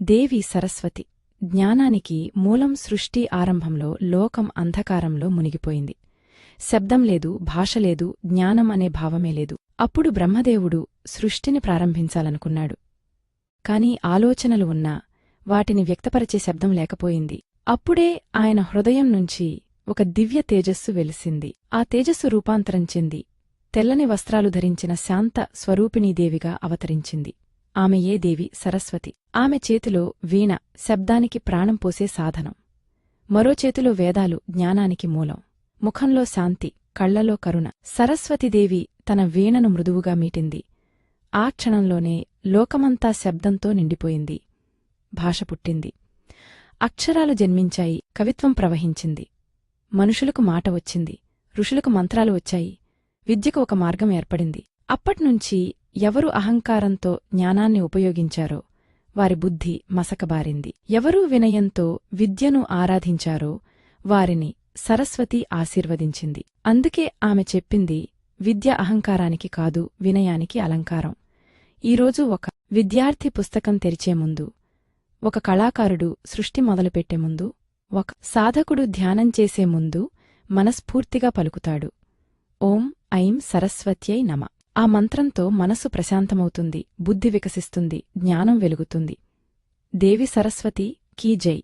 దేవి సరస్వతి జ్ఞానానికి మూలం. సృష్టి ఆరంభంలో లోకం అంధకారంలో మునిగిపోయింది. శబ్దం లేదు, భాష లేదు, జ్ఞానం అనే భావమే లేదు. అప్పుడు బ్రహ్మదేవుడు సృష్టిని ప్రారంభించాలనుకున్నాడు. కాని ఆలోచనలు ఉన్నా వాటిని వ్యక్తపరిచే శబ్దం లేకపోయింది. అప్పుడే ఆయన హృదయం నుంచి ఒక దివ్య తేజస్సు వెలిసింది. ఆ తేజస్సు రూపాంతరం చెంది తెల్లని వస్త్రాలు ధరించిన శాంత స్వరూపిణీదేవిగా అవతరించింది. ఆమెయే దేవి సరస్వతి. ఆమె చేతిలో వీణ శబ్దానికి ప్రాణం పోసే సాధనం, మరో చేతిలో వేదాలు జ్ఞానానికి మూలం, ముఖంలో శాంతి, కళ్లలో కరుణ. సరస్వతిదేవి తన వీణను మృదువుగా మీటింది. ఆ క్షణంలోనే లోకమంతా శబ్దంతో నిండిపోయింది. భాష పుట్టింది, అక్షరాలు జన్మించాయి, కవిత్వం ప్రవహించింది. మనుషులకు మాట వచ్చింది, ఋషులకు మంత్రాలు వచ్చాయి, విద్యకు ఒక మార్గం ఏర్పడింది. అప్పట్నుంచి ఎవరు అహంకారంతో జ్ఞానాన్ని ఉపయోగించారో వారి బుద్ధి మసకబారింది. ఎవరూ వినయంతో విద్యను ఆరాధించారో వారిని సరస్వతి ఆశీర్వదించింది. అందుకే ఆమె చెప్పింది, విద్య అహంకారానికి కాదు, వినయానికి అలంకారం. ఈరోజు ఒక విద్యార్థి పుస్తకం తెరిచే ముందు, ఒక కళాకారుడు సృష్టి మొదలుపెట్టే ముందు, ఒక సాధకుడు ధ్యానం చేసే ముందు మనస్ఫూర్తిగా పలుకుతాడు, ఓం ఐం సరస్వత్యై నమ. ఆ మంత్రంతో మనసు ప్రశాంతమవుతుంది, బుద్ధి వికసిస్తుంది, జ్ఞానం వెలుగుతుంది. దేవి సరస్వతి కీ జై.